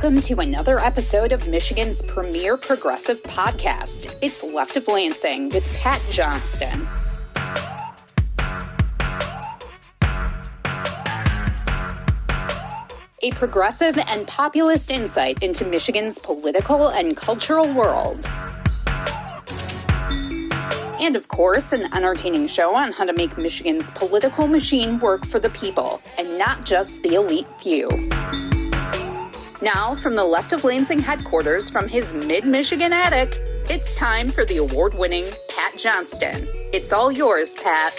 Welcome to another episode of Michigan's premier progressive podcast. It's Left of Lansing with Pat Johnston. A progressive and populist insight into Michigan's political and cultural world. And of course, an entertaining show on how to make Michigan's political machine work for the people, and not just the elite few. Now, from the Left of Lansing headquarters from his mid-Michigan attic, it's time for the award-winning Pat Johnston. It's all yours, Pat.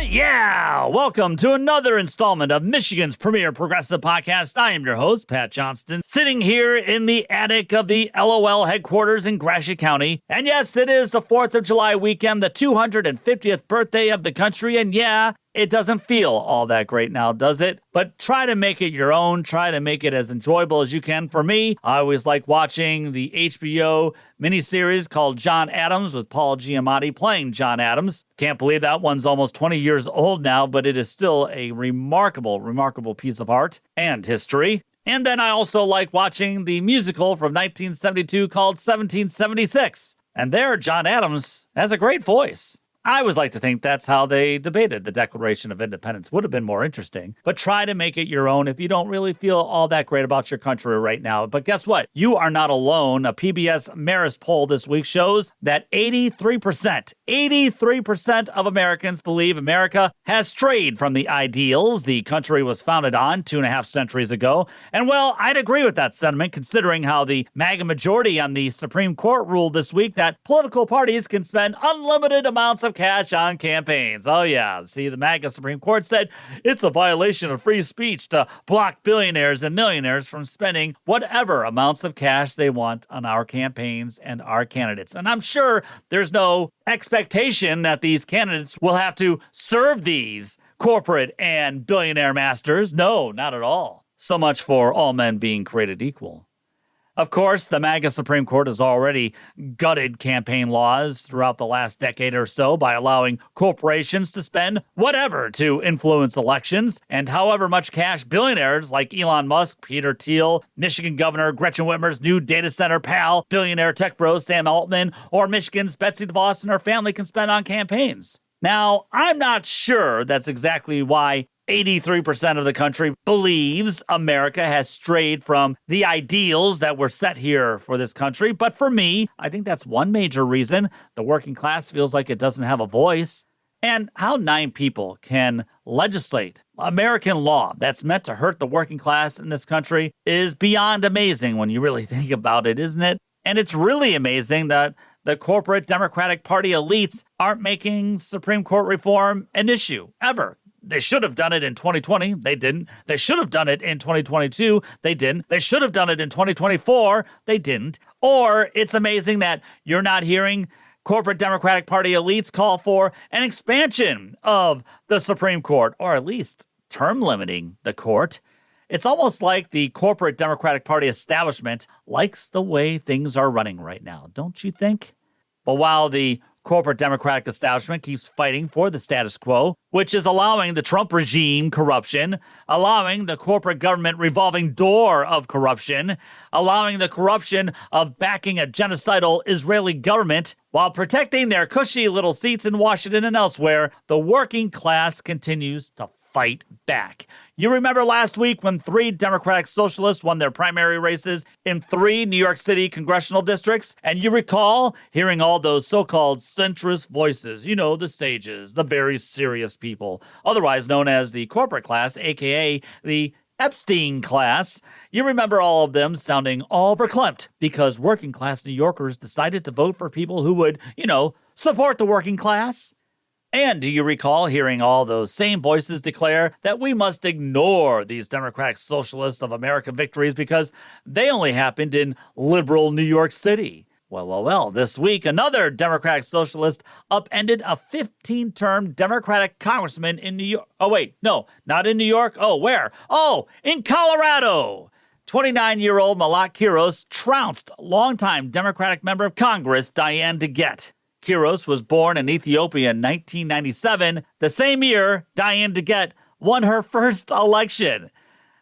Yeah! Welcome to another installment of Michigan's premier progressive podcast. I am your host, Pat Johnston, sitting here in the attic of the LOL headquarters in Gratiot County. And yes, it is the 4th of July weekend, the 250th birthday of the country. And yeah, it doesn't feel all that great now, does it? But try to make it your own. Try to make it as enjoyable as you can. For me, I always like watching the HBO miniseries called John Adams with Paul Giamatti playing John Adams. Can't believe that one's almost 20 years old now, but it is still a remarkable piece of art and history. And then I also like watching the musical from 1972 called 1776. And there, John Adams has a great voice. I always like to think that's how they debated the Declaration of Independence. Would have been more interesting. But try to make it your own if you don't really feel all that great about your country right now. But guess what? You are not alone. A PBS Marist poll this week shows that 83% of Americans believe America has strayed from the ideals the country was founded on 2.5 centuries ago. And well, I'd agree with that sentiment considering how the MAGA majority on the Supreme Court ruled this week that political parties can spend unlimited amounts of cash on campaigns. Oh yeah, see, the MAGA Supreme Court said it's a violation of free speech to block billionaires and millionaires from spending whatever amounts of cash they want on our campaigns and our candidates. And I'm sure there's no expectation that these candidates will have to serve these corporate and billionaire masters. No, not at all. So much for all men being created equal. Of course, the MAGA Supreme Court has already gutted campaign laws throughout the last decade or so by allowing corporations to spend whatever to influence elections, and however much cash billionaires like Elon Musk, Peter Thiel, Michigan Governor Gretchen Whitmer's new data center pal, billionaire tech bro Sam Altman, or Michigan's Betsy DeVos and her family can spend on campaigns. Now, I'm not sure that's exactly why 83% of the country believes America has strayed from the ideals that were set here for this country. But for me, I think that's one major reason the working class feels like it doesn't have a voice. And how 9 people can legislate American law that's meant to hurt the working class in this country is beyond amazing when you really think about it, isn't it? And it's really amazing that the corporate Democratic Party elites aren't making Supreme Court reform an issue, ever. They should have done it in 2020. They didn't. They should have done it in 2022. They didn't. They should have done it in 2024. They didn't. Or it's amazing that you're not hearing corporate Democratic Party elites call for an expansion of the Supreme Court, or at least term limiting the court. It's almost like the corporate Democratic Party establishment likes the way things are running right now, don't you think? But while the corporate Democratic establishment keeps fighting for the status quo, which is allowing the Trump regime corruption, allowing the corporate government revolving door of corruption, allowing the corruption of backing a genocidal Israeli government, while protecting their cushy little seats in Washington and elsewhere, the working class continues to fight back. You remember last week when 3 Democratic Socialists won their primary races in 3 New York City congressional districts? And you recall hearing all those so-called centrist voices, you know, the sages, the very serious people, otherwise known as the corporate class, aka the Epstein class. You remember all of them sounding all verklempt because working class New Yorkers decided to vote for people who would, support the working class. And do you recall hearing all those same voices declare that we must ignore these Democratic Socialists of America victories because they only happened in liberal New York City? Well, this week, another Democratic Socialist upended a 15-term Democratic congressman in New York. Oh, wait, no, not in New York. Oh, where? Oh, in Colorado. 29-year-old Malak Quiros trounced longtime Democratic member of Congress Diane DeGette. Kiros was born in Ethiopia in 1997, the same year Diane DeGette won her first election.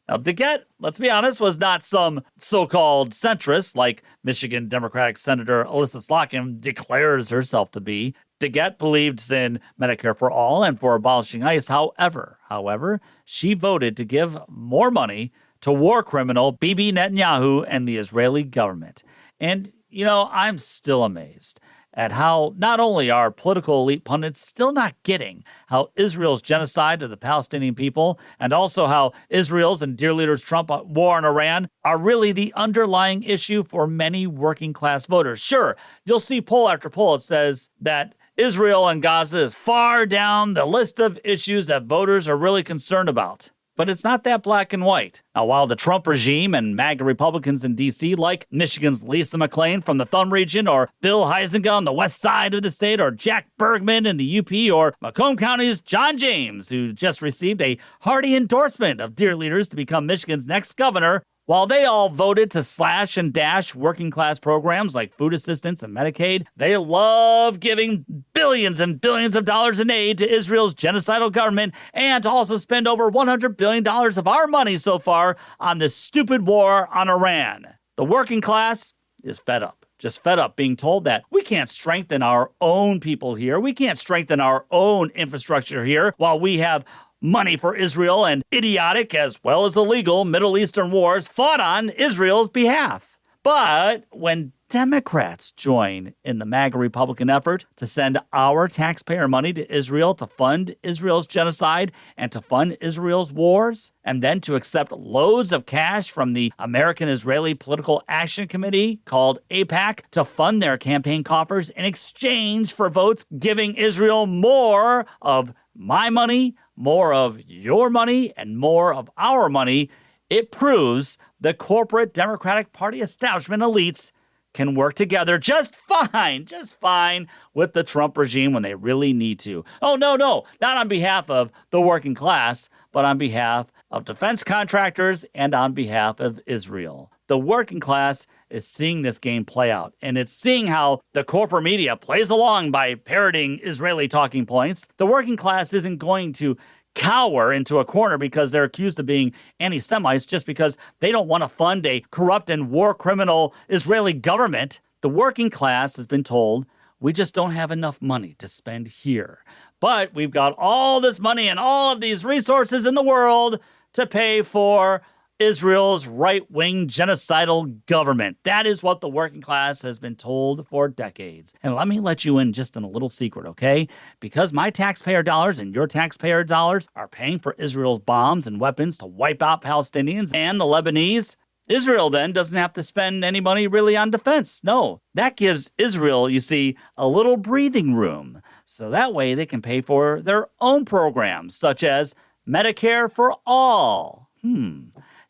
Now, DeGette, let's be honest, was not some so-called centrist like Michigan Democratic Senator Alyssa Slotkin declares herself to be. DeGette believed in Medicare for all and for abolishing ICE. However, she voted to give more money to war criminal Bibi Netanyahu and the Israeli government. And, I'm still amazed at how not only are political elite pundits still not getting how Israel's genocide of the Palestinian people and also how Israel's and dear leaders Trump war in Iran are really the underlying issue for many working class voters. Sure, you'll see poll after poll it says that Israel and Gaza is far down the list of issues that voters are really concerned about. But it's not that black and white. Now, while the Trump regime and MAGA Republicans in D.C., like Michigan's Lisa McClain from the Thumb region, or Bill Huizenga on the west side of the state, or Jack Bergman in the UP, or Macomb County's John James, who just received a hearty endorsement of dear leaders to become Michigan's next governor, while they all voted to slash and dash working class programs like food assistance and Medicaid, they love giving billions and billions of dollars in aid to Israel's genocidal government and to also spend over $100 billion of our money so far on this stupid war on Iran. The working class is fed up. Just fed up being told that we can't strengthen our own people here. We can't strengthen our own infrastructure here while we have money for Israel and idiotic as well as illegal Middle Eastern wars fought on Israel's behalf. But when Democrats join in the MAGA Republican effort to send our taxpayer money to Israel to fund Israel's genocide and to fund Israel's wars, and then to accept loads of cash from the American-Israeli Political Action Committee, called AIPAC, to fund their campaign coffers in exchange for votes giving Israel more of my money, more of your money, and more of our money, it proves the corporate Democratic Party establishment elites can work together just fine with the Trump regime when they really need to. Oh, no, not on behalf of the working class, but on behalf of defense contractors and on behalf of Israel. The working class is seeing this game play out, and it's seeing how the corporate media plays along by parroting Israeli talking points. The working class isn't going to cower into a corner because they're accused of being anti-Semites just because they don't want to fund a corrupt and war criminal Israeli government. The working class has been told, we just don't have enough money to spend here. But we've got all this money and all of these resources in the world to pay for Israel's right-wing genocidal government. That is what the working class has been told for decades. And let me let you in just on a little secret, okay? Because my taxpayer dollars and your taxpayer dollars are paying for Israel's bombs and weapons to wipe out Palestinians and the Lebanese, Israel then doesn't have to spend any money really on defense. No, that gives Israel, you see, a little breathing room. So that way they can pay for their own programs, such as Medicare for all.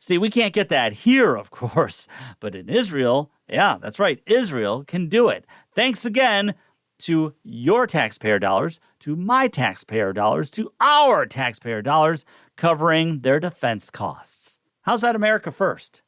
See, we can't get that here, of course, but in Israel, yeah, that's right, Israel can do it. Thanks again to your taxpayer dollars, to my taxpayer dollars, to our taxpayer dollars covering their defense costs. How's that America first?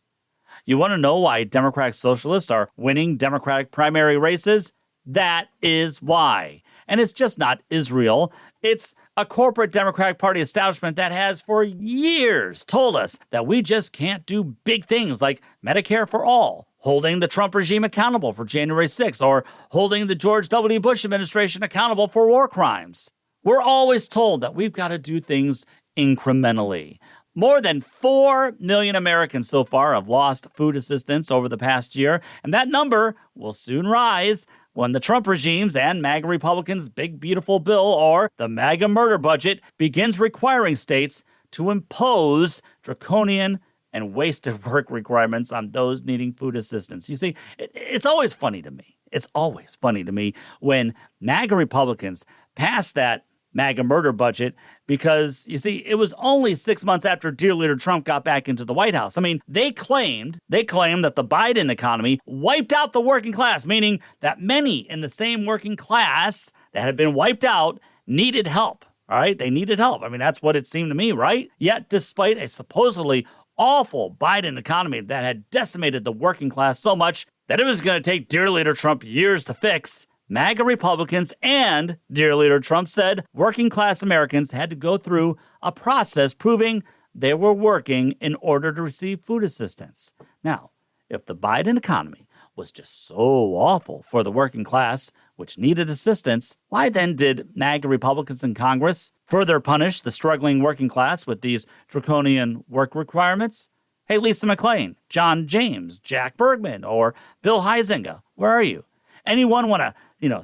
You want to know why Democratic Socialists are winning Democratic primary races? That is why. And it's just not Israel. It's a corporate Democratic Party establishment that has for years told us that we just can't do big things like Medicare for all, holding the Trump regime accountable for January 6th, or holding the George W. Bush administration accountable for war crimes. We're always told that we've got to do things incrementally. More than 4 million Americans so far have lost food assistance over the past year, and that number will soon rise when the Trump regime's and MAGA Republicans' big beautiful bill, or the MAGA murder budget, begins requiring states to impose draconian and wasted work requirements on those needing food assistance. You see, it's always funny to me. It's always funny to me when MAGA Republicans pass that MAGA murder budget because, you see, it was only 6 months after dear leader Trump got back into the White House. I mean, they claimed that the Biden economy wiped out the working class, meaning that many in the same working class that had been wiped out needed help, all right? They needed help. I mean, that's what it seemed to me, right? Yet, despite a supposedly awful Biden economy that had decimated the working class so much that it was going to take dear leader Trump years to fix, MAGA Republicans and, dear leader Trump said, working class Americans had to go through a process proving they were working in order to receive food assistance. Now, if the Biden economy was just so awful for the working class, which needed assistance, why then did MAGA Republicans in Congress further punish the struggling working class with these draconian work requirements? Hey, Lisa McClain, John James, Jack Bergman, or Bill Huizenga, where are you? Anyone want to,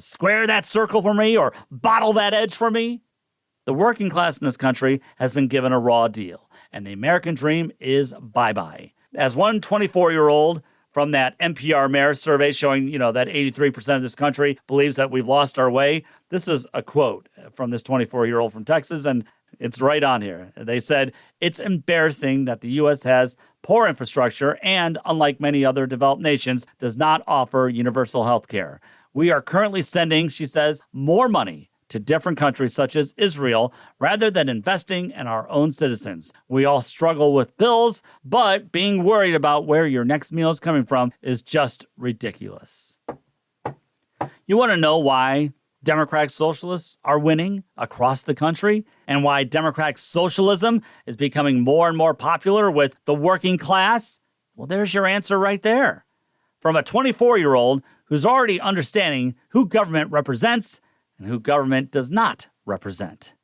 square that circle for me or bottle that edge for me? The working class in this country has been given a raw deal, and the American dream is bye-bye. As one 24-year-old from that NPR mayor survey showing, that 83% of this country believes that we've lost our way, this is a quote from this 24-year-old from Texas, and it's right on here. They said, "It's embarrassing that the U.S. has poor infrastructure and, unlike many other developed nations, does not offer universal health care. We are currently sending," she says, "more money to different countries such as Israel rather than investing in our own citizens. We all struggle with bills, but being worried about where your next meal is coming from is just ridiculous." You want to know why Democratic Socialists are winning across the country and why Democratic Socialism is becoming more and more popular with the working class? Well, there's your answer right there. From a 24-year-old who's already understanding who government represents and who government does not represent.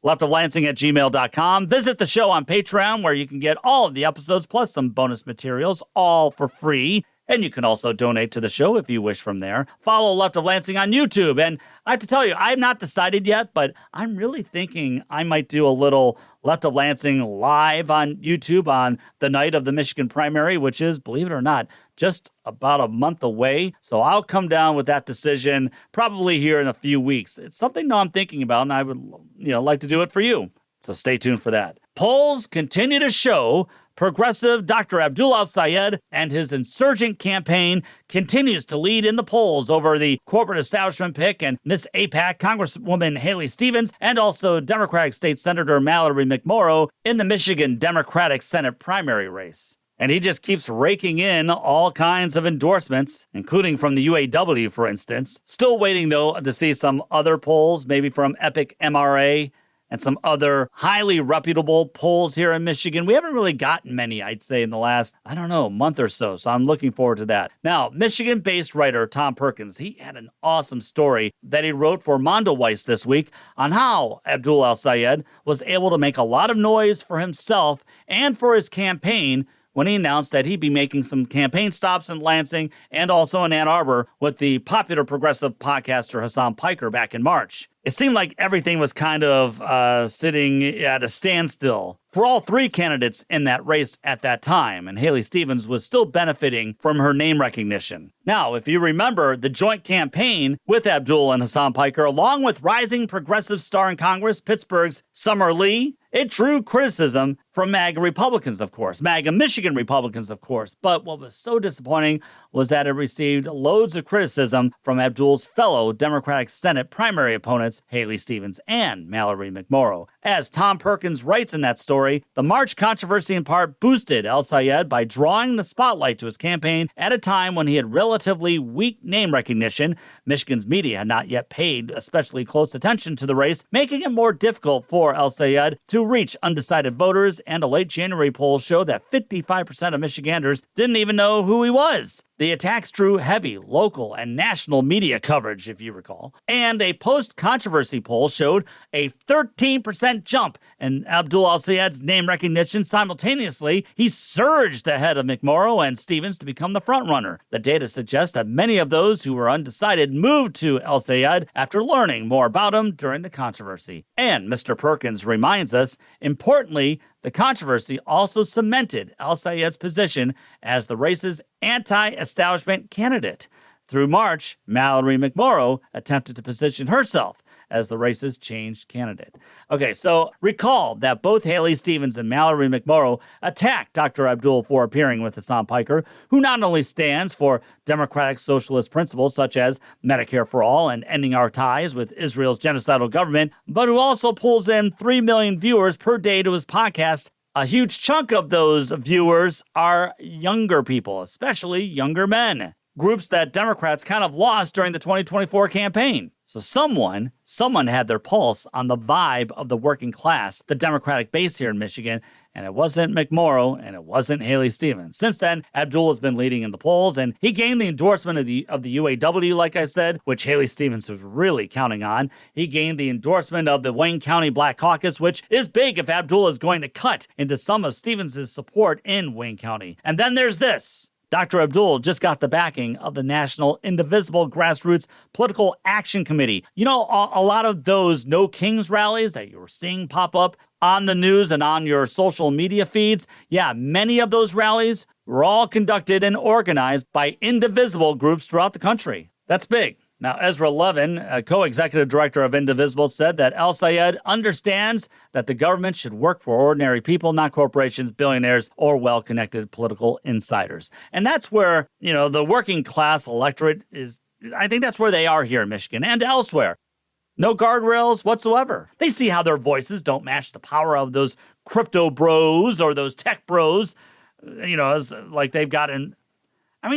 leftoflansing@gmail.com. Visit the show on Patreon, where you can get all of the episodes plus some bonus materials, all for free. And you can also donate to the show if you wish from there. Follow Left of Lansing on YouTube. And I have to tell you, I'm not decided yet, but I'm really thinking I might do a little Left of Lansing live on YouTube on the night of the Michigan primary, which is, believe it or not, just about a month away. So I'll come down with that decision probably here in a few weeks. It's something I'm thinking about, and I would like to do it for you. So stay tuned for that. Polls continue to show progressive Dr. Abdul al-Sayed and his insurgent campaign continues to lead in the polls over the corporate establishment pick and Miss APAC Congresswoman Haley Stevens and also Democratic State Senator Mallory McMorrow in the Michigan Democratic Senate primary race. And he just keeps raking in all kinds of endorsements, including from the UAW, for instance. Still waiting, though, to see some other polls, maybe from Epic MRA, and some other highly reputable polls here in Michigan. We haven't really gotten many, I'd say, in the last, month or so. So I'm looking forward to that. Now, Michigan-based writer Tom Perkins, he had an awesome story that he wrote for Mondoweiss this week on how Abdul al-Sayed was able to make a lot of noise for himself and for his campaign when he announced that he'd be making some campaign stops in Lansing and also in Ann Arbor with the popular progressive podcaster Hassan Piker back in March. It seemed like everything was kind of sitting at a standstill for all three candidates in that race at that time, and Haley Stevens was still benefiting from her name recognition. Now, if you remember the joint campaign with Abdul and Hassan Piker, along with rising progressive star in Congress, Pittsburgh's Summer Lee, it drew criticism from MAGA Republicans, of course, MAGA Michigan Republicans, of course. But what was so disappointing was that it received loads of criticism from Abdul's fellow Democratic Senate primary opponents, Haley Stevens and Mallory McMorrow. As Tom Perkins writes in that story, the March controversy in part boosted al-Sayed by drawing the spotlight to his campaign at a time when he had relatively weak name recognition. Michigan's media had not yet paid especially close attention to the race, making it more difficult for al-Sayed to reach undecided voters, and a late January poll showed that 55% of Michiganders didn't even know who he was. The attacks drew heavy local and national media coverage, if you recall, and a post-controversy poll showed a 13% jump in Abdul al-Sayed's name recognition. Simultaneously, he surged ahead of McMorrow and Stevens to become the frontrunner. The data suggests that many of those who were undecided moved to al-Sayed after learning more about him during the controversy. And Mr. Perkins reminds us, importantly, the controversy also cemented al-Sayed's position as the race's anti-establishment candidate. Through March, Mallory McMorrow attempted to position herself as the race's changed candidate. Okay, so recall that both Haley Stevens and Mallory McMorrow attacked Dr. Abdul for appearing with Hassan Piker, who not only stands for Democratic Socialist principles such as Medicare for all and ending our ties with Israel's genocidal government, but who also pulls in 3 million viewers per day to his podcast. A huge chunk of those viewers are younger people, especially younger men. groups that Democrats kind of lost during the 2024 campaign. So someone had their pulse on the vibe of the working class, the Democratic base here in Michigan, and it wasn't McMorrow and it wasn't Haley Stevens. Since then, Abdul has been leading in the polls, and he gained the endorsement of the UAW, like I said, which Haley Stevens was really counting on. He gained the endorsement of the Wayne County Black Caucus, which is big if Abdul is going to cut into some of Stevens' support in Wayne County. And then there's this. Dr. Abdul just got the backing of the National Indivisible Grassroots Political Action Committee. You know, a lot of those No Kings rallies that you were seeing pop up on the news and on your social media feeds, yeah, many of those rallies were all conducted and organized by indivisible groups throughout the country. That's big. Now, Ezra Levin, a co-executive director of Indivisible, said that El Sayed understands that the government should work for ordinary people, not corporations, billionaires, or well-connected political insiders. And that's where, the working class electorate is, I think that's where they are here in Michigan and elsewhere. No guardrails whatsoever. They see how their voices don't match the power of those crypto bros or those tech bros, like they've got in...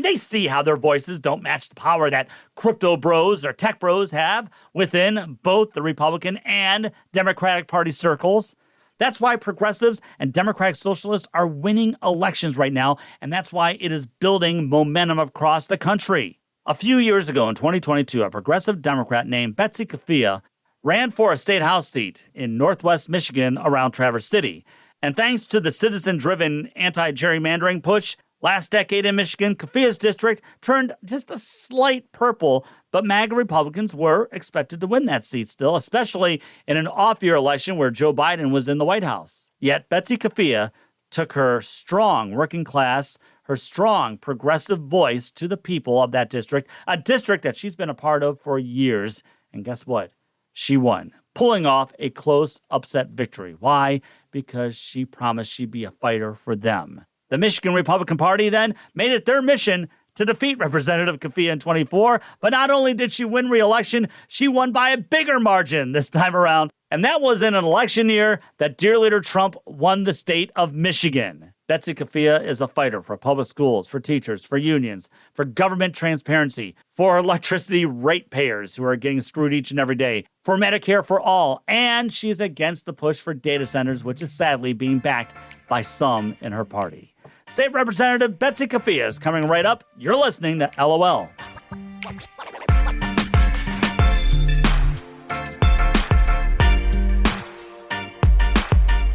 they see how their voices don't match the power that crypto bros or tech bros have within both the Republican and Democratic Party circles. That's why progressives and Democratic Socialists are winning elections right now, and that's why it is building momentum across the country. A few years ago in 2022, a progressive Democrat named Betsy Coffia ran for a state house seat in northwest Michigan around Traverse City. And thanks to the citizen-driven anti-gerrymandering push, last decade in Michigan, Coffia's district turned just a slight purple, but MAGA Republicans were expected to win that seat still, especially in an off-year election where Joe Biden was in the White House. Yet Betsy Coffia took her strong working class, her strong progressive voice to the people of that district, a district that she's been a part of for years. And guess what? She won, pulling off a close upset victory. Why? Because she promised she'd be a fighter for them. The Michigan Republican Party then made it their mission to defeat Representative Coffia in 24, but not only did she win re-election, she won by a bigger margin this time around, and that was in an election year that dear leader Trump won the state of Michigan. Betsy Coffia is a fighter for public schools, for teachers, for unions, for government transparency, for electricity ratepayers who are getting screwed each and every day, for Medicare for all, and she's against the push for data centers, which is sadly being backed by some in her party. State Representative Betsy Coffia is coming right up. You're listening to LOL.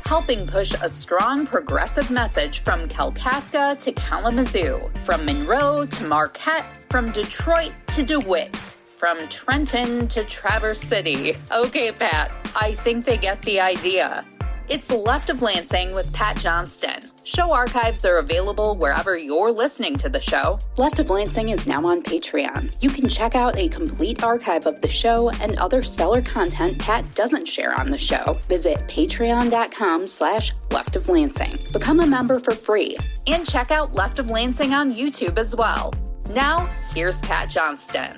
Helping push a strong progressive message from Kalkaska to Kalamazoo, from Monroe to Marquette, from Detroit to DeWitt, from Trenton to Traverse City. Okay, Pat, I think they get the idea. It's Left of Lansing with Pat Johnston. Show archives are available wherever you're listening to the show. Left of Lansing is now on Patreon. You can check out a complete archive of the show and other stellar content Pat doesn't share on the show. Visit patreon.com/Left of Lansing. Become a member for free. And check out Left of Lansing on YouTube as well. Now, here's Pat Johnston.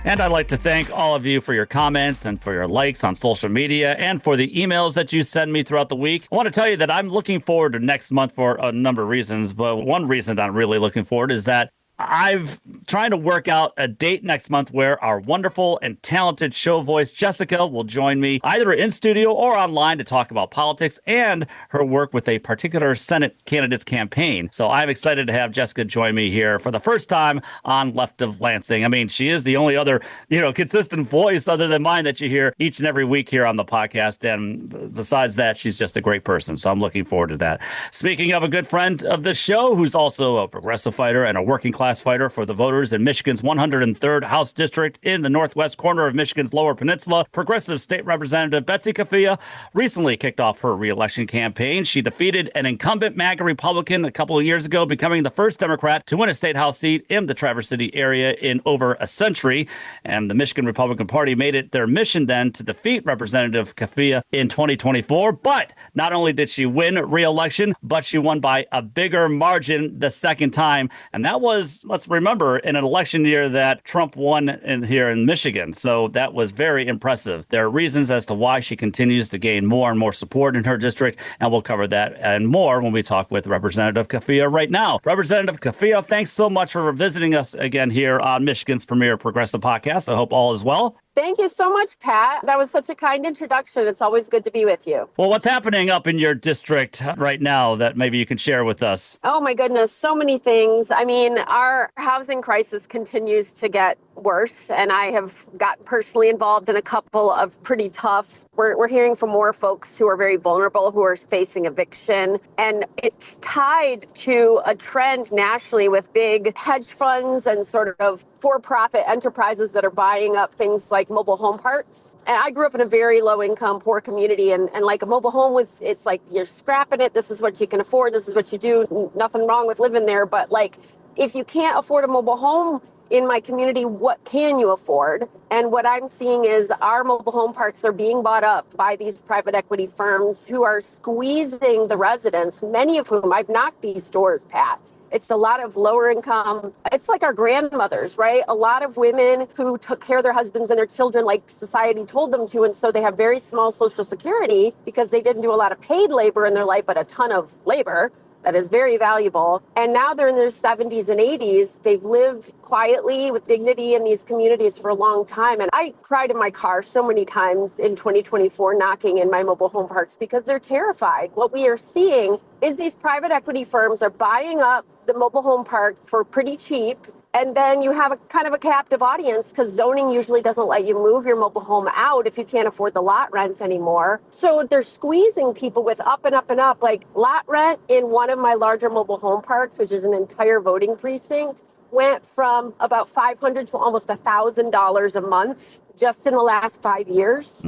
And I'd like to thank all of you for your comments and for your likes on social media and for the emails that you send me throughout the week. I want to tell you that I'm looking forward to next month for a number of reasons, but one reason that I'm really looking forward is that I've trying to work out a date next month where our wonderful and talented show voice, Jessica, will join me either in studio or online to talk about politics and her work with a particular Senate candidate's campaign. So I'm excited to have Jessica join me here for the first time on Left of Lansing. I mean, she is the only other, consistent voice other than mine that you hear each and every week here on the podcast. And besides that, she's just a great person. So I'm looking forward to that. Speaking of a good friend of the show, who's also a progressive fighter and a working class fighter for the voters in Michigan's 103rd House District in the northwest corner of Michigan's Lower Peninsula, Progressive State Representative Betsy Coffia recently kicked off her re-election campaign. She defeated an incumbent MAGA Republican a couple of years ago, becoming the first Democrat to win a state House seat in the Traverse City area in over a century. And the Michigan Republican Party made it their mission then to defeat Representative Coffia in 2024. But not only did she win re-election, but she won by a bigger margin the second time. And that was let's remember, in an election year that Trump won here in Michigan. So that was very impressive. There are reasons as to why she continues to gain more and more support in her district, and we'll cover that and more when we talk with Representative Coffia right now. Representative Coffia, thanks so much for visiting us again here on Michigan's premier progressive podcast. I hope all is well. Thank you so much, Pat. That was such a kind introduction. It's always good to be with you. Well, what's happening up in your district right now that maybe you can share with us? Oh, my goodness. So many things. I mean, our housing crisis continues to get worse, and I have gotten personally involved in a couple of pretty tough. We're hearing from more folks who are very vulnerable, who are facing eviction. And it's tied to a trend nationally with big hedge funds and sort of for-profit enterprises that are buying up things like mobile home parks. And I grew up in a very low income, poor community. And like a mobile home it's like you're scrapping it. This is what you can afford. This is what you do. Nothing wrong with living there. But like, if you can't afford a mobile home in my community, what can you afford? And what I'm seeing is our mobile home parks are being bought up by these private equity firms who are squeezing the residents, many of whom I've knocked these doors, Pat. It's a lot of lower income. It's like our grandmothers, right? A lot of women who took care of their husbands and their children like society told them to. And so they have very small Social Security because they didn't do a lot of paid labor in their life, but a ton of labor that is very valuable. And now they're in their 70s and 80s. They've lived quietly with dignity in these communities for a long time. And I cried in my car so many times in 2024 knocking in my mobile home parks because they're terrified. What we are seeing is these private equity firms are buying up the mobile home parks for pretty cheap. And then you have a kind of a captive audience because zoning usually doesn't let you move your mobile home out if you can't afford the lot rent anymore. So they're squeezing people with up and up and up. Like lot rent in one of my larger mobile home parks, which is an entire voting precinct, went from about $500 to almost $1,000 a month just in the last 5 years.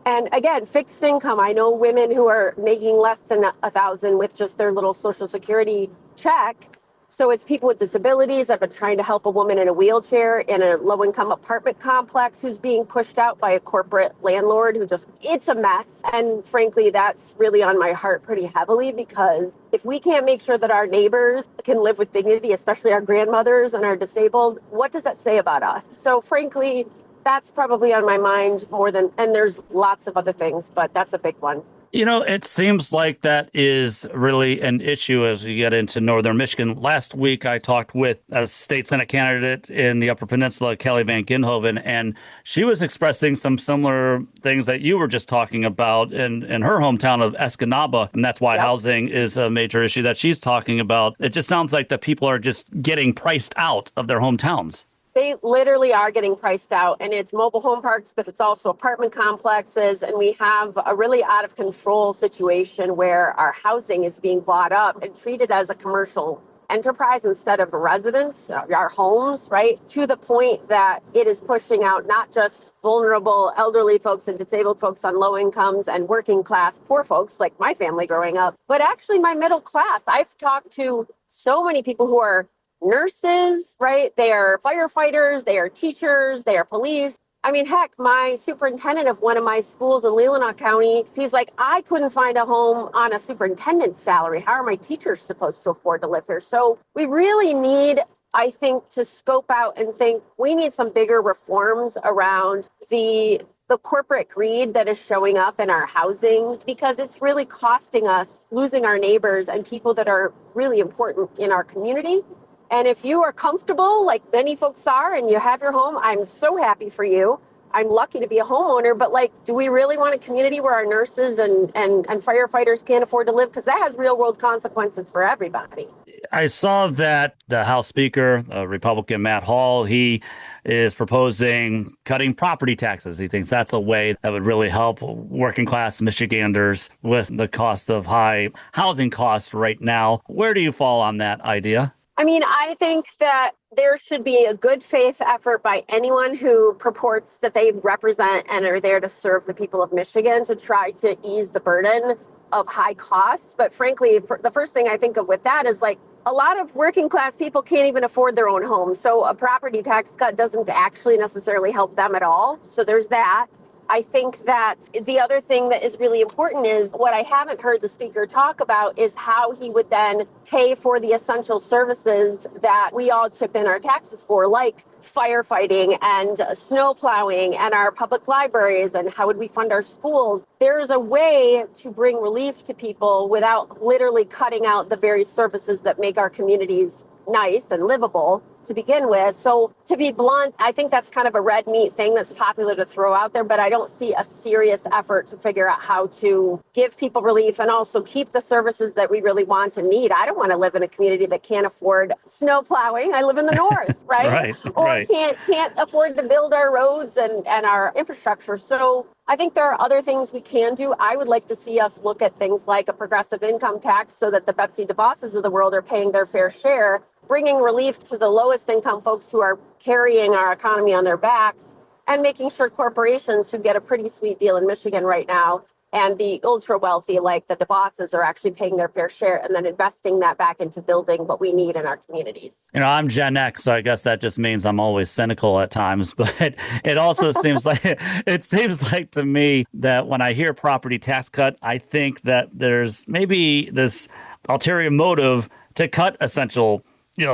And again, fixed income. I know women who are making less than $1,000 with just their little Social Security check. So it's people with disabilities. I've been trying to help a woman in a wheelchair in a low-income apartment complex who's being pushed out by a corporate landlord it's a mess. And frankly, that's really on my heart pretty heavily because if we can't make sure that our neighbors can live with dignity, especially our grandmothers and our disabled, what does that say about us? So frankly, that's probably on my mind and there's lots of other things, but that's a big one. You know, it seems like that is really an issue as we get into northern Michigan. Last week, I talked with a state Senate candidate in the Upper Peninsula, Kelly Van Ginhoven, and she was expressing some similar things that you were just talking about in her hometown of Escanaba. And that's why housing is a major issue that she's talking about. It just sounds like that people are just getting priced out of their hometowns. They literally are getting priced out, and it's mobile home parks, but it's also apartment complexes. And we have a really out of control situation where our housing is being bought up and treated as a commercial enterprise instead of a residence, our homes, right? To the point that it is pushing out not just vulnerable elderly folks and disabled folks on low incomes and working class poor folks like my family growing up, but actually my middle class. I've talked to so many people who are nurses, right? They are firefighters, they are teachers, they are police. I mean, heck, my superintendent of one of my schools in Leelanau County, he's like, I couldn't find a home on a superintendent's salary. How are my teachers supposed to afford to live here? So we really need, I think, to scope out and think we need some bigger reforms around the corporate greed that is showing up in our housing, because it's really costing us losing our neighbors and people that are really important in our community. And if you are comfortable, like many folks are, and you have your home, I'm so happy for you. I'm lucky to be a homeowner, but like, do we really want a community where our nurses and firefighters can't afford to live? Because that has real world consequences for everybody. I saw that the House Speaker, Republican Matt Hall, he is proposing cutting property taxes. He thinks that's a way that would really help working class Michiganders with the cost of high housing costs right now. Where do you fall on that idea? I mean, I think that there should be a good faith effort by anyone who purports that they represent and are there to serve the people of Michigan to try to ease the burden of high costs. But frankly, the first thing I think of with that is like a lot of working class people can't even afford their own home. So a property tax cut doesn't actually necessarily help them at all. So there's that. I think that the other thing that is really important is what I haven't heard the speaker talk about is how he would then pay for the essential services that we all chip in our taxes for, like firefighting and snow plowing and our public libraries, and how would we fund our schools? There's a way to bring relief to people without literally cutting out the very services that make our communities nice and livable to begin with. So to be blunt, I think that's kind of a red meat thing that's popular to throw out there, but I don't see a serious effort to figure out how to give people relief and also keep the services that we really want and need. I don't want to live in a community that can't afford snow plowing. I live in the north, right? Or can't afford to build our roads and our infrastructure. So I think there are other things we can do. I would like to see us look at things like a progressive income tax so that the Betsy DeVosses of the world are paying their fair share, bringing relief to the lowest income folks who are carrying our economy on their backs, and making sure corporations who get a pretty sweet deal in Michigan right now and the ultra wealthy like the DeVosses are actually paying their fair share and then investing that back into building what we need in our communities. You know, I'm Gen X, so I guess that just means I'm always cynical at times. But it also seems like to me that when I hear property tax cut, I think that there's maybe this ulterior motive to cut essential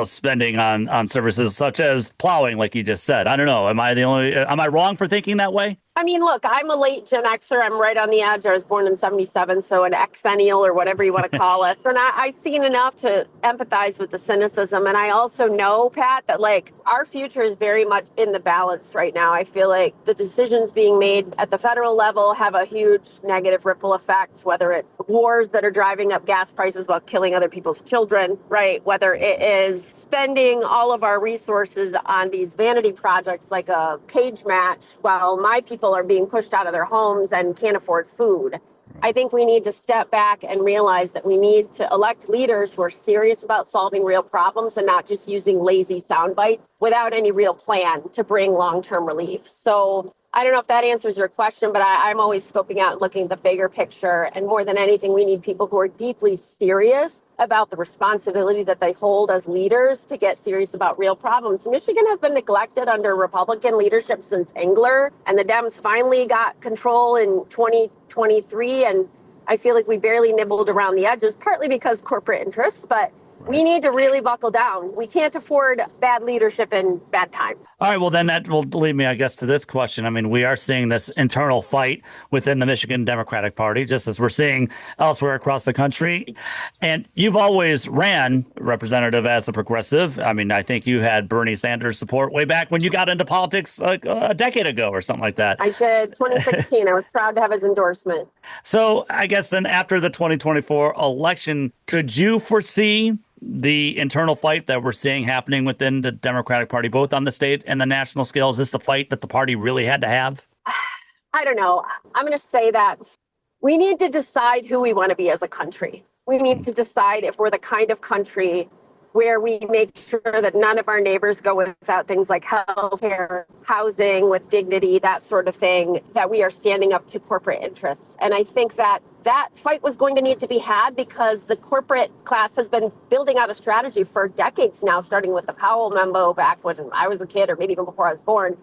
spending on services such as plowing, like you just said. I don't know. Am I wrong for thinking that way? I mean, look, I'm a late Gen Xer. I'm right on the edge. I was born in 77, so an Xennial or whatever you want to call us. And I've seen enough to empathize with the cynicism. And I also know, Pat, that our future is very much in the balance right now. I feel like the decisions being made at the federal level have a huge negative ripple effect, whether it's wars that are driving up gas prices while killing other people's children, right? Whether it is spending all of our resources on these vanity projects like a cage match while my people are being pushed out of their homes and can't afford food. I think we need to step back and realize that we need to elect leaders who are serious about solving real problems and not just using lazy sound bites without any real plan to bring long-term relief. So I don't know if that answers your question, but I'm always scoping out and looking at the bigger picture. And more than anything, we need people who are deeply serious about the responsibility that they hold as leaders to get serious about real problems. Michigan has been neglected under Republican leadership since Engler, and the Dems finally got control in 2023. And I feel like we barely nibbled around the edges, partly because corporate interests, but we need to really buckle down. We can't afford bad leadership in bad times. All right, well, then that will lead me, I guess, to this question. I mean, we are seeing this internal fight within the Michigan Democratic Party, just as we're seeing elsewhere across the country. And you've always ran representative as a progressive. I mean, I think you had Bernie Sanders support way back when you got into politics like a decade ago or something like that. I did, 2016. I was proud to have his endorsement. So I guess then after the 2024 election, could you foresee the internal fight that we're seeing happening within the Democratic Party, both on the state and the national scale? Is this the fight that the party really had to have? I don't know. I'm going to say that we need to decide who we want to be as a country. We need to decide if we're the kind of country where we make sure that none of our neighbors go without things like health care, housing with dignity, that sort of thing, that we are standing up to corporate interests. And I think that fight was going to need to be had because the corporate class has been building out a strategy for decades now, starting with the Powell memo back when I was a kid or maybe even before I was born,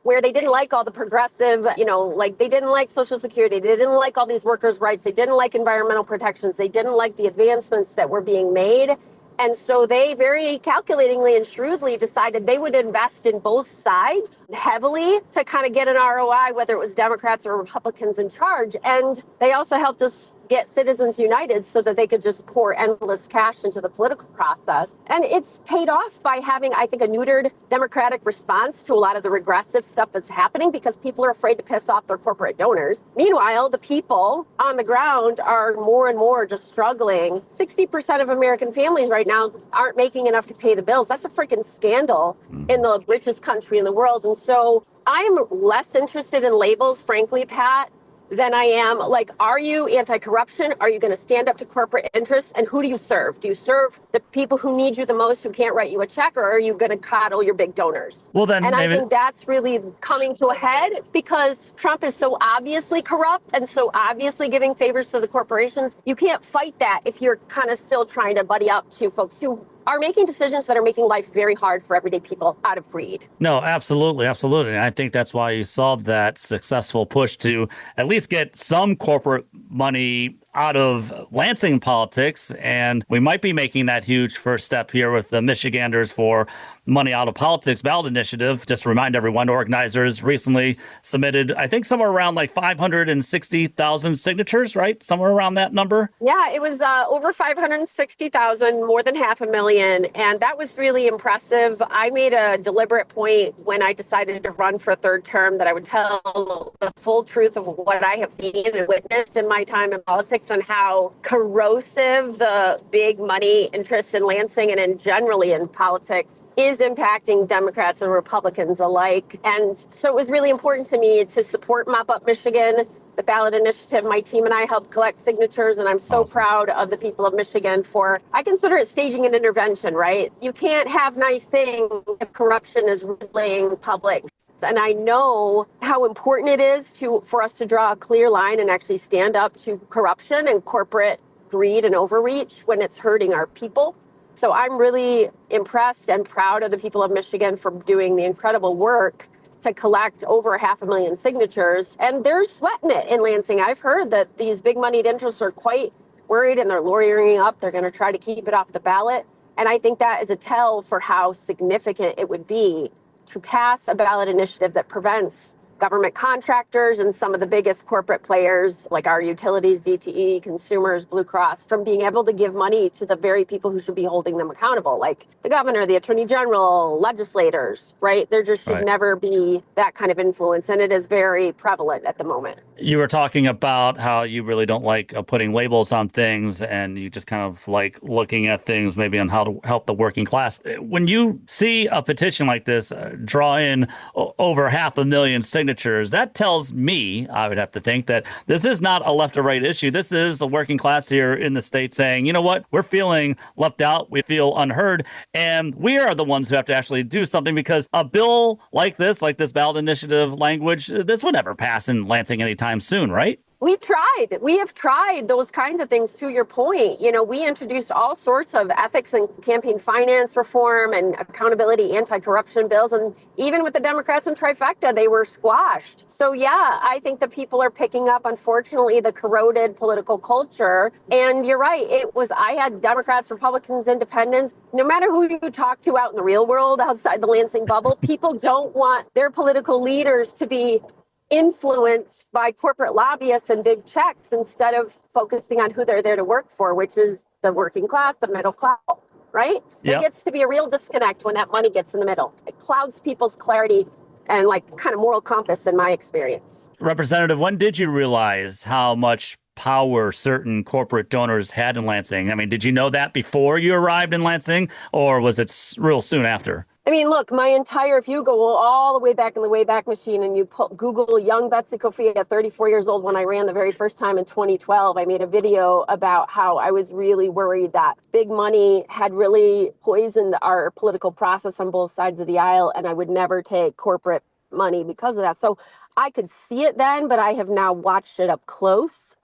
where they didn't like all the progressive, they didn't like Social Security. They didn't like all these workers' rights. They didn't like environmental protections. They didn't like the advancements that were being made. And so they very calculatingly and shrewdly decided they would invest in both sides heavily to kind of get an ROI, whether it was Democrats or Republicans in charge. And they also helped us get Citizens United so that they could just pour endless cash into the political process. And it's paid off by having, I think, a neutered Democratic response to a lot of the regressive stuff that's happening because people are afraid to piss off their corporate donors. Meanwhile, the people on the ground are more and more just struggling. 60% of American families right now aren't making enough to pay the bills. That's a freaking scandal in the richest country in the world. And so I'm less interested in labels, frankly, Pat, than I am are you anti-corruption? Are you going to stand up to corporate interests? And who do you serve? Do you serve the people who need you the most, who can't write you a check, or are you going to coddle your big donors? Well, then, and I think that's really coming to a head because Trump is so obviously corrupt and so obviously giving favors to the corporations. You can't fight that if you're kind of still trying to buddy up to folks who are making decisions that are making life very hard for everyday people out of greed. No, absolutely, absolutely. And I think that's why you saw that successful push to at least get some corporate money out of Lansing politics. And we might be making that huge first step here with the Michiganders for Money Out of Politics ballot initiative. Just to remind everyone, organizers recently submitted, I think, somewhere around like 560,000 signatures, right? Somewhere around that number. Yeah, it was over 560,000, more than 500,000. And that was really impressive. I made a deliberate point when I decided to run for a third term that I would tell the full truth of what I have seen and witnessed in my time in politics and how corrosive the big money interests in Lansing and in generally in politics is impacting Democrats and Republicans alike. And so it was really important to me to support Mop Up Michigan, the ballot initiative. My team and I helped collect signatures, and I'm so proud of the people of Michigan for, I consider it staging an intervention, right? You can't have nice things if corruption is riddling public. And I know how important it is for us to draw a clear line and actually stand up to corruption and corporate greed and overreach when it's hurting our people. So I'm really impressed and proud of the people of Michigan for doing the incredible work to collect over 500,000 signatures. And they're sweating it in Lansing. I've heard that these big moneyed interests are quite worried and they're lawyering up. They're going to try to keep it off the ballot. And I think that is a tell for how significant it would be to pass a ballot initiative that prevents government contractors and some of the biggest corporate players like our utilities, DTE, consumers, Blue Cross, from being able to give money to the very people who should be holding them accountable, like the governor, the attorney general, legislators, right? There just should never be that kind of influence, and it is very prevalent at the moment. You were talking about how you really don't like putting labels on things, and you just kind of like looking at things maybe on how to help the working class. When you see a petition like this draw in over 500,000 signatures, that tells me, I would have to think, that this is not a left or right issue. This is the working class here in the state saying, you know what, we're feeling left out, we feel unheard, and we are the ones who have to actually do something, because a bill like this ballot initiative language, this would never pass in Lansing anytime soon, right? We have tried those kinds of things. To your point, we introduced all sorts of ethics and campaign finance reform and accountability, anti-corruption bills. And even with the Democrats in trifecta, they were squashed. So, yeah, I think that people are picking up, unfortunately, the corroded political culture. And you're right. I had Democrats, Republicans, independents. No matter who you talk to out in the real world, outside the Lansing bubble, people don't want their political leaders to be influenced by corporate lobbyists and big checks instead of focusing on who they're there to work for, which is the working class, the middle class, right? Yep. There gets to be a real disconnect when that money gets in the middle. It clouds people's clarity and kind of moral compass in my experience. Representative, when did you realize how much power certain corporate donors had in Lansing? I mean, did you know that before you arrived in Lansing, or was it real soon after? I mean, look, if you go all the way back in the Wayback Machine and you Google young Betsy Coffia at 34 years old, when I ran the very first time in 2012, I made a video about how I was really worried that big money had really poisoned our political process on both sides of the aisle, and I would never take corporate money because of that. So I could see it then, but I have now watched it up close.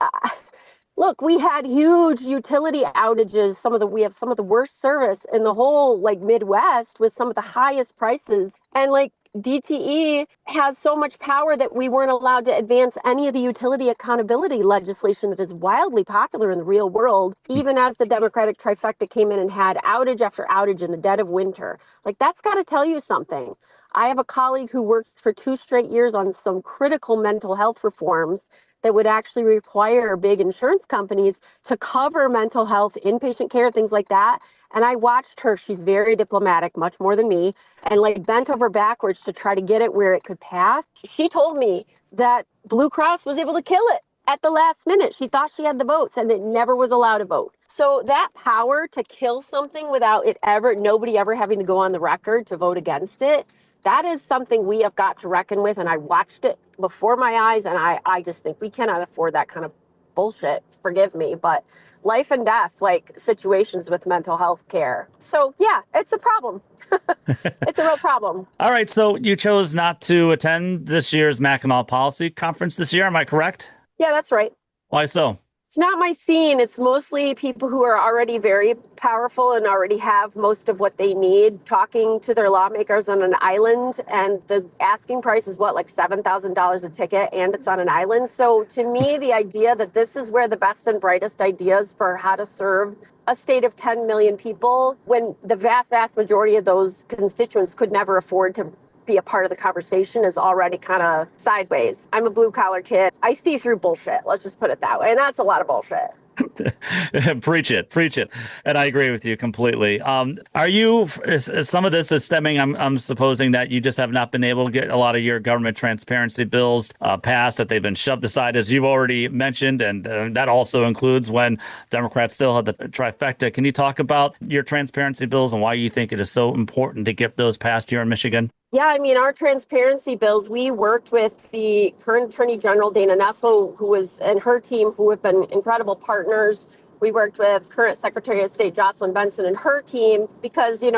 Look, we had huge utility outages. We have some of the worst service in the whole Midwest with some of the highest prices. And DTE has so much power that we weren't allowed to advance any of the utility accountability legislation that is wildly popular in the real world, even as the Democratic trifecta came in and had outage after outage in the dead of winter. That's got to tell you something. I have a colleague who worked for 2 straight years on some critical mental health reforms that would actually require big insurance companies to cover mental health, inpatient care, things like that. And I watched her, she's very diplomatic, much more than me, and bent over backwards to try to get it where it could pass. She told me that Blue Cross was able to kill it at the last minute. She thought she had the votes and it never was allowed to vote. So that power to kill something without nobody ever having to go on the record to vote against it, that is something we have got to reckon with. And I watched it before my eyes, and I just think we cannot afford that kind of bullshit. Forgive me, but life and death, situations with mental health care. So yeah, it's a problem. It's a real problem. All right. So you chose not to attend this year's Mackinac Policy Conference this year. Am I correct? Yeah, that's right. Why so? It's not my scene. It's mostly people who are already very powerful and already have most of what they need, talking to their lawmakers on an island. And the asking price is what, like $7,000 a ticket, and it's on an island. So to me, the idea that this is where the best and brightest ideas for how to serve a state of 10 million people, when the vast, vast majority of those constituents could never afford to be a part of the conversation, is already kind of sideways. I'm a blue collar kid. I see through bullshit. Let's just put it that way. And that's a lot of bullshit. Preach it. And I agree with you completely. Is some of this is stemming, I'm supposing that you just have not been able to get a lot of your government transparency bills passed, that they've been shoved aside, as you've already mentioned. And that also includes when Democrats still had the trifecta. Can you talk about your transparency bills and why you think it is so important to get those passed here in Michigan? Yeah, I mean, our transparency bills, we worked with the current Attorney General, Dana Nessel, and her team, who have been incredible partners. We worked with current Secretary of State Jocelyn Benson and her team because, AG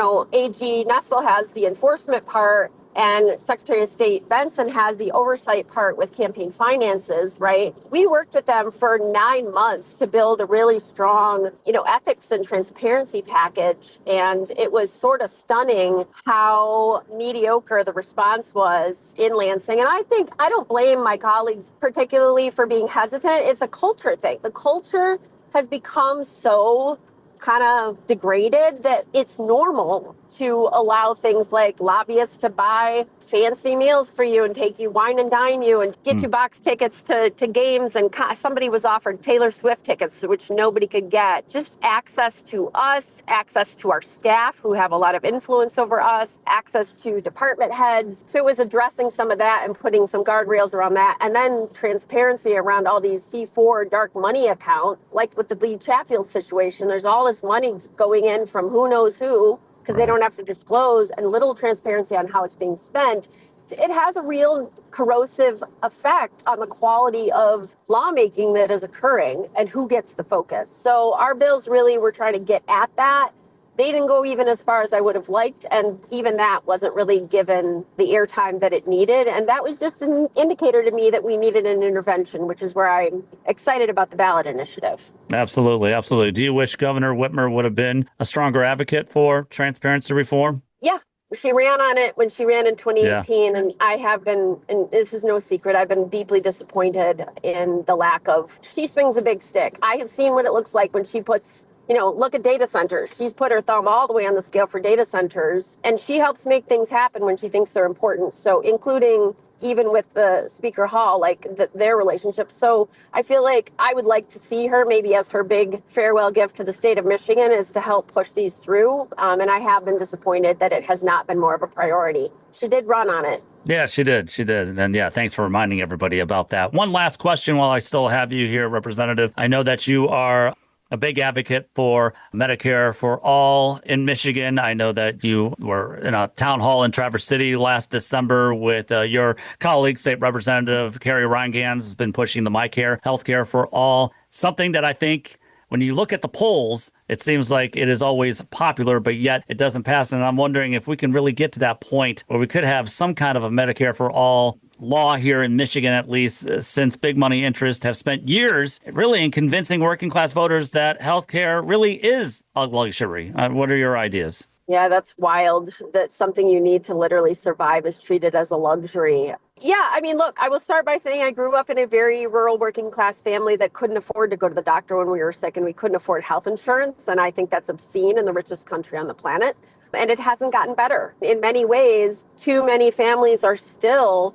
Nessel has the enforcement part and Secretary of State Benson has the oversight part with campaign finances, right? We worked with them for 9 months to build a really strong, ethics and transparency package. And it was sort of stunning how mediocre the response was in Lansing. And I don't blame my colleagues particularly for being hesitant. It's a culture thing. The culture has become so kind of degraded that it's normal to allow things like lobbyists to buy fancy meals for you and take you wine and dine you and get you box tickets to games. And somebody was offered Taylor Swift tickets, which nobody could get. Just access to us, access to our staff who have a lot of influence over us, access to department heads. So it was addressing some of that and putting some guardrails around that. And then transparency around all these C4 dark money account, like with the Lee Chatfield situation. There's all this money going in from who knows who, because they don't have to disclose, and little transparency on how it's being spent. It has a real corrosive effect on the quality of lawmaking that is occurring and who gets the focus. So our bills really were trying to get at that. They didn't go even as far as I would have liked, and even that wasn't really given the airtime that it needed. And that was just an indicator to me that we needed an intervention, which is where I'm excited about the ballot initiative. Absolutely. Do you wish Governor Whitmer would have been a stronger advocate for transparency reform? Yeah. She ran on it when she ran in 2018, and I have been, and this is no secret, I've been deeply disappointed in the lack of, she swings a big stick. I have seen what it looks like when she puts, look at data centers. She's put her thumb all the way on the scale for data centers, and she helps make things happen when she thinks they're important. So including even with the Speaker Hall, like their relationship. So I feel like I would like to see her maybe as her big farewell gift to the state of Michigan is to help push these through. And I have been disappointed that it has not been more of a priority. She did run on it. Yeah, she did. And yeah, thanks for reminding everybody about that. One last question while I still have you here, Representative. I know that you are a big advocate for Medicare for all in Michigan. I know that you were in a town hall in Traverse City last December with your colleague, State Representative Carrie Reingans, has been pushing the MyCare healthcare for all. Something that I think when you look at the polls, it seems like it is always popular, but yet it doesn't pass. And I'm wondering if we can really get to that point where we could have some kind of a Medicare for all law here in Michigan, at least, since big money interests have spent years really in convincing working class voters that healthcare really is a luxury. What are your ideas? Yeah, that's wild that something you need to literally survive is treated as a luxury. Yeah, I mean, look, I will start by saying I grew up in a very rural working class family that couldn't afford to go to the doctor when we were sick, and we couldn't afford health insurance. And I think that's obscene in the richest country on the planet. And it hasn't gotten better. In many ways, too many families are still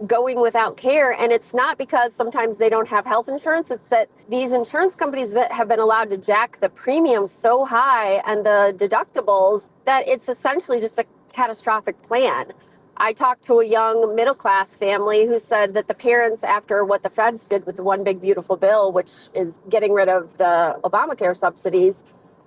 going without care. And it's not because sometimes they don't have health insurance. It's that these insurance companies have been allowed to jack the premiums so high and the deductibles that it's essentially just a catastrophic plan. I talked to a young middle class family who said that the parents, after what the feds did with the One Big Beautiful Bill, which is getting rid of the Obamacare subsidies,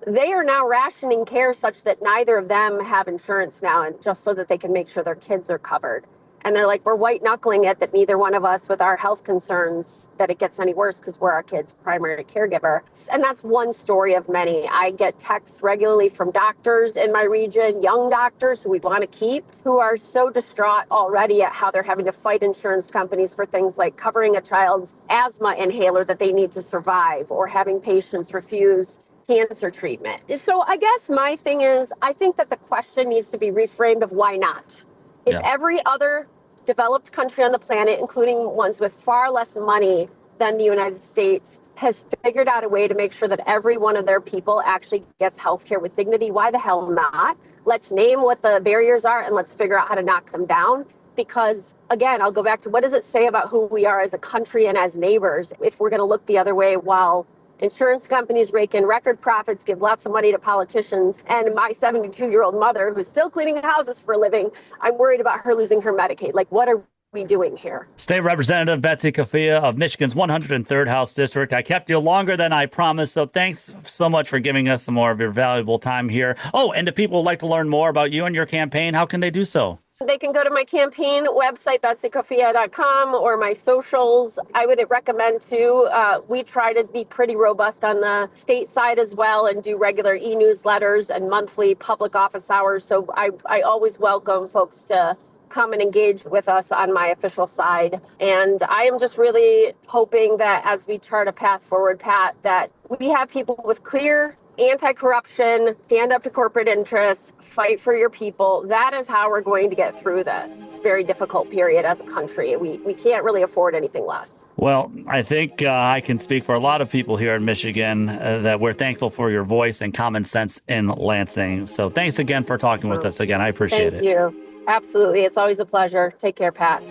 they are now rationing care such that neither of them have insurance now, and just so that they can make sure their kids are covered. And they're like, we're white knuckling it that neither one of us with our health concerns that it gets any worse because we're our kid's primary caregiver. And that's one story of many. I get texts regularly from doctors in my region, young doctors who we want to keep, who are so distraught already at how they're having to fight insurance companies for things like covering a child's asthma inhaler that they need to survive, or having patients refuse cancer treatment. So I guess my thing is, I think that the question needs to be reframed of why not? If every other developed country on the planet, including ones with far less money than the United States, has figured out a way to make sure that every one of their people actually gets healthcare with dignity, why the hell not? Let's name what the barriers are and let's figure out how to knock them down. Because again, I'll go back to, what does it say about who we are as a country and as neighbors if we're going to look the other way while insurance companies rake in record profits, give lots of money to politicians, and my 72-year-old mother, who's still cleaning houses for a living, I'm worried about her losing her Medicaid. Like, what are we doing here? State Representative Betsy Coffia of Michigan's 103rd House District. I kept you longer than I promised, so thanks so much for giving us some more of your valuable time here. Oh, and if people would like to learn more about you and your campaign, how can they do so? They can go to my campaign website, betsycoffia.com, or my socials. I would recommend, too, we try to be pretty robust on the state side as well and do regular e-newsletters and monthly public office hours. So I always welcome folks to come and engage with us on my official side. And I am just really hoping that as we chart a path forward, Pat, that we have people with clear anti-corruption, stand up to corporate interests, fight for your people. That is how we're going to get through this very difficult period as a country. We can't really afford anything less. Well, I think I can speak for a lot of people here in Michigan that we're thankful for your voice and common sense in Lansing. So thanks again for talking with us again. I appreciate it. Thank you. Absolutely. It's always a pleasure. Take care, Pat.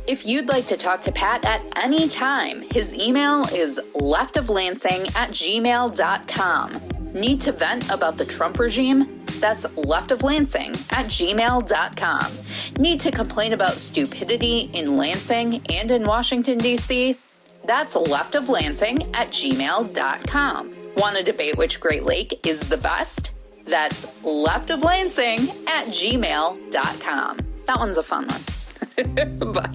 If you'd like to talk to Pat at any time, his email is leftoflansing@gmail.com. Need to vent about the Trump regime? That's leftoflansing@gmail.com. Need to complain about stupidity in Lansing and in Washington, D.C.? That's leftoflansing@gmail.com. Want to debate which Great Lake is the best? That's leftoflansing@gmail.com. That one's a fun one. Bye.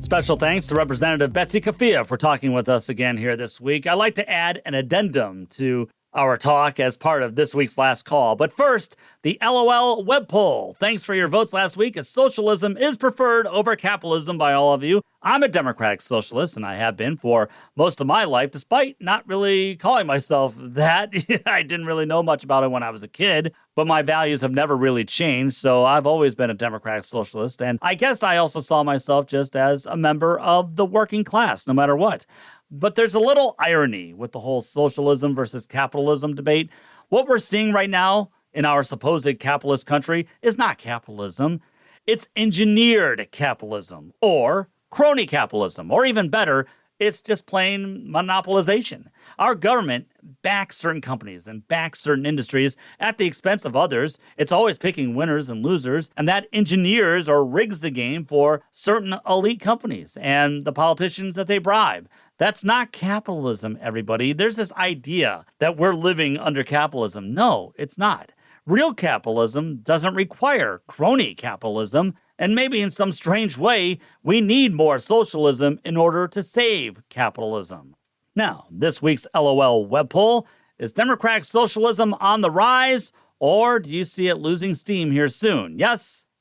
Special thanks to Representative Betsy Coffia for talking with us again here this week. I'd like to add an addendum to our talk as part of this week's last call. But first, the LOL web poll. Thanks for your votes last week, as socialism is preferred over capitalism by all of you. I'm a Democratic Socialist, and I have been for most of my life, despite not really calling myself that. I didn't really know much about it when I was a kid, but my values have never really changed, so I've always been a Democratic Socialist, and I guess I also saw myself just as a member of the working class, no matter what. But there's a little irony with the whole socialism versus capitalism debate. What we're seeing right now in our supposed capitalist country is not capitalism. It's engineered capitalism, or crony capitalism, or even better, it's just plain monopolization. Our government backs certain companies and backs certain industries at the expense of others. It's always picking winners and losers, and that engineers or rigs the game for certain elite companies and the politicians that they bribe. That's not capitalism, everybody. There's this idea that we're living under capitalism. No, it's not. Real capitalism doesn't require crony capitalism, and maybe in some strange way, we need more socialism in order to save capitalism. Now, this week's LOL web poll: is Democratic socialism on the rise, or do you see it losing steam here soon?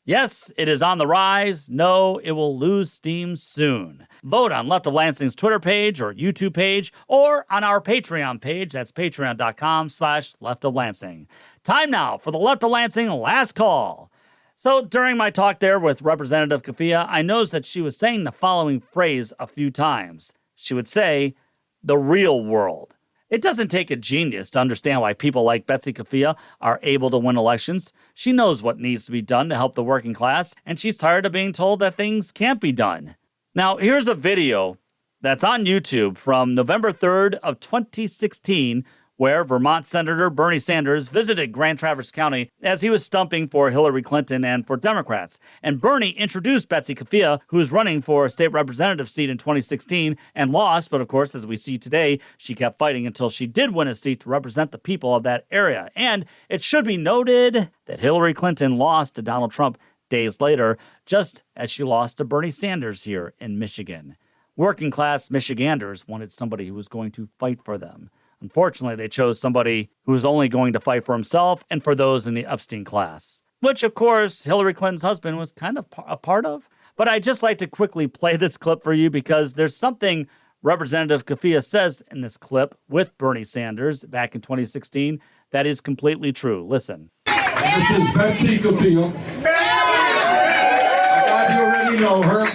Yes, it is on the rise. No, it will lose steam soon. Vote on Left of Lansing's Twitter page or YouTube page, or on our Patreon page. That's patreon.com/leftoflansing. Time now for the Left of Lansing last call. So during my talk there with Representative Coffia, I noticed that she was saying the following phrase a few times. She would say, the real world. It doesn't take a genius to understand why people like Betsy Coffia are able to win elections. She knows what needs to be done to help the working class, and she's tired of being told that things can't be done. Now, here's a video that's on YouTube from November 3rd of 2016, where Vermont Senator Bernie Sanders visited Grand Traverse County as he was stumping for Hillary Clinton and for Democrats. And Bernie introduced Betsy Coffia, who is running for a state representative seat in 2016 and lost. But of course, as we see today, she kept fighting until she did win a seat to represent the people of that area. And it should be noted that Hillary Clinton lost to Donald Trump days later, just as she lost to Bernie Sanders here in Michigan. Working-class Michiganders wanted somebody who was going to fight for them. Unfortunately, they chose somebody who was only going to fight for himself and for those in the Epstein class, which, of course, Hillary Clinton's husband was kind of a part of. But I'd just like to quickly play this clip for you because there's something Representative Coffia says in this clip with Bernie Sanders back in 2016 that is completely true. Listen. This is Betsy Coffia. I thought you already know her.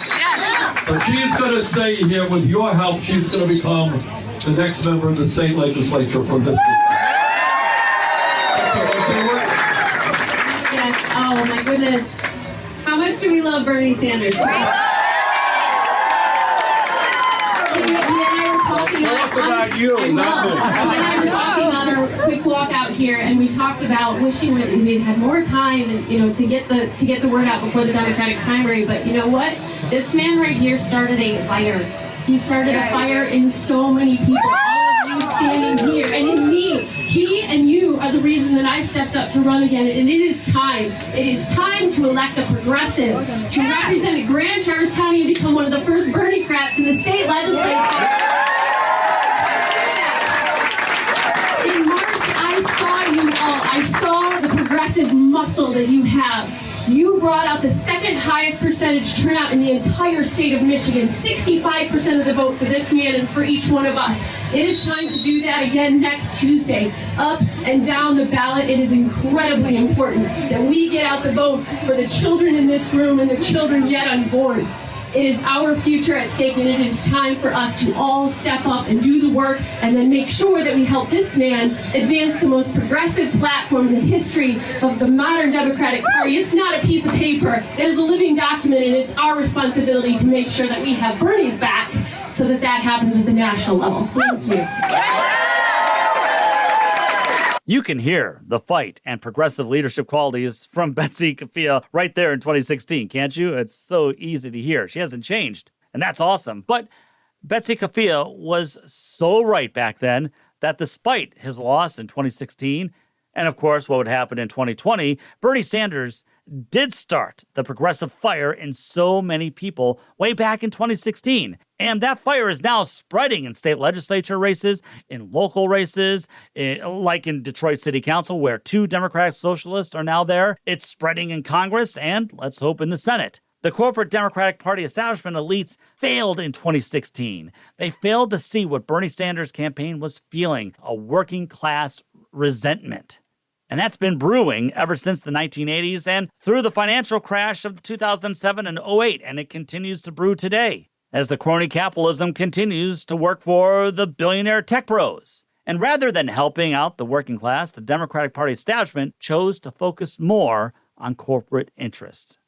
So she's going to stay here. With your help, she's going to become the next member of the state legislature from this district. Yes, oh my goodness. How much do we love Bernie Sanders? He and I were talking on our quick walk out here, and we talked about wishing we had more time and to get the word out before the Democratic primary. But you know what? This man right here started a fire. He started a fire in so many people. All of you standing here, and in me. He and you are the reason that I stepped up to run again, and it is time. It is time to elect a progressive to represent Grand Traverse County and become one of the first Bernie-crats in the state legislature. In March, I saw you all. I saw the progressive muscle that you have. You brought out the second highest percentage turnout in the entire state of Michigan, 65% of the vote for this man and for each one of us. It is time to do that again next Tuesday. Up and down the ballot, it is incredibly important that we get out the vote for the children in this room and the children yet unborn. It is our future at stake, and it is time for us to all step up and do the work and then make sure that we help this man advance the most progressive platform in the history of the modern Democratic Party. It's not a piece of paper. It is a living document, and it's our responsibility to make sure that we have Bernie's back so that that happens at the national level. Thank you. You can hear the fight and progressive leadership qualities from Betsy Coffia right there in 2016, can't you? It's so easy to hear. She hasn't changed, and that's awesome. But Betsy Coffia was so right back then that despite his loss in 2016, and of course what would happen in 2020, Bernie Sanders did start the progressive fire in so many people way back in 2016. And that fire is now spreading in state legislature races, in local races, like in Detroit City Council, where 2 Democratic Socialists are now there. It's spreading in Congress and, let's hope, in the Senate. The corporate Democratic Party establishment elites failed in 2016. They failed to see what Bernie Sanders' campaign was feeling, a working class resentment. And that's been brewing ever since the 1980s and through the financial crash of 2007 and 08, and it continues to brew today as the crony capitalism continues to work for the billionaire tech bros. And rather than helping out the working class, the Democratic Party establishment chose to focus more on corporate interests.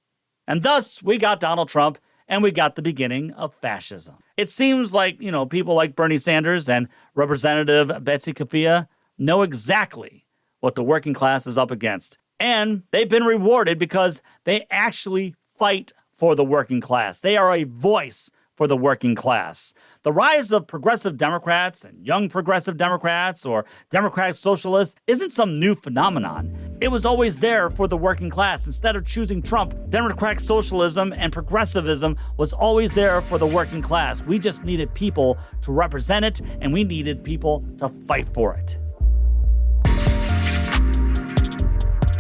And thus, we got Donald Trump, and we got the beginning of fascism. It seems like, people like Bernie Sanders and Representative Betsy Coffia know exactly what the working class is up against. And they've been rewarded because they actually fight for the working class. They are a voice for the working class. The rise of progressive Democrats and young progressive Democrats or Democratic Socialists isn't some new phenomenon. It was always there for the working class. Instead of choosing Trump, Democratic Socialism and progressivism was always there for the working class. We just needed people to represent it, and we needed people to fight for it.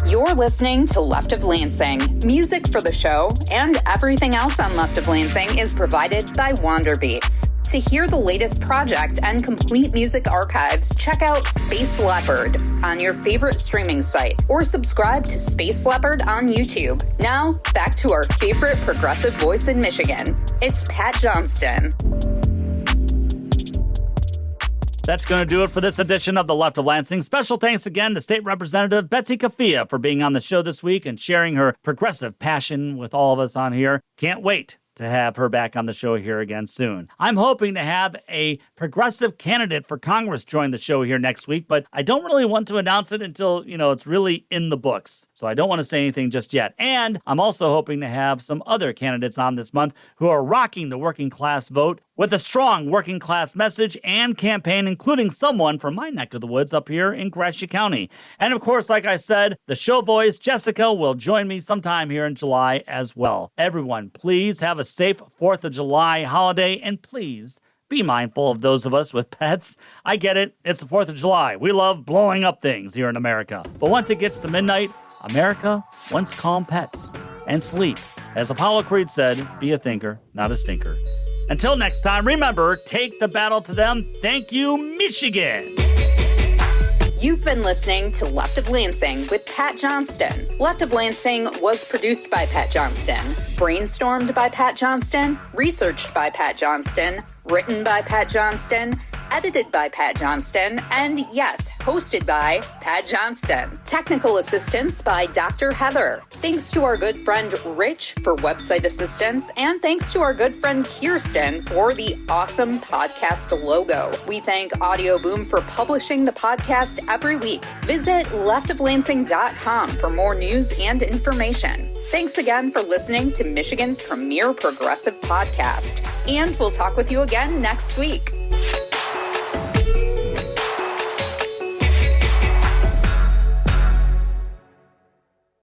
You're listening to Left of Lansing. Music for the show and everything else on Left of Lansing is provided by Wanderbeats. To hear the latest project and complete music archives, check out Space Leopard on your favorite streaming site or subscribe to Space Leopard on YouTube. Now, back to our favorite progressive voice in Michigan. It's Pat Johnston. That's going to do it for this edition of the Left of Lansing. Special thanks again to State Representative Betsy Coffia for being on the show this week and sharing her progressive passion with all of us on here. Can't wait to have her back on the show here again soon. I'm hoping to have a progressive candidate for Congress join the show here next week, but I don't really want to announce it until, it's really in the books. So I don't want to say anything just yet. And I'm also hoping to have some other candidates on this month who are rocking the working class vote with a strong working class message and campaign, including someone from my neck of the woods up here in Gratiot County. And of course, like I said, the show voice, Jessica, will join me sometime here in July as well. Everyone, please have a safe 4th of July holiday, and please be mindful of those of us with pets. I get it. It's the 4th of July. We love blowing up things here in America. But once it gets to midnight, America wants calm pets and sleep. As Apollo Creed said, be a thinker, not a stinker. Until next time, remember, take the battle to them. Thank you, Michigan. You've been listening to Left of Lansing with Pat Johnston. Left of Lansing was produced by Pat Johnston, brainstormed by Pat Johnston, researched by Pat Johnston, written by Pat Johnston, edited by Pat Johnston, and yes, hosted by Pat Johnston. Technical assistance by Dr. Heather. Thanks to our good friend Rich for website assistance, and thanks to our good friend Kirsten for the awesome podcast logo. We thank Audio Boom for publishing the podcast every week. Visit leftoflansing.com for more news and information. Thanks again for listening to Michigan's premier progressive podcast, and we'll talk with you again next week.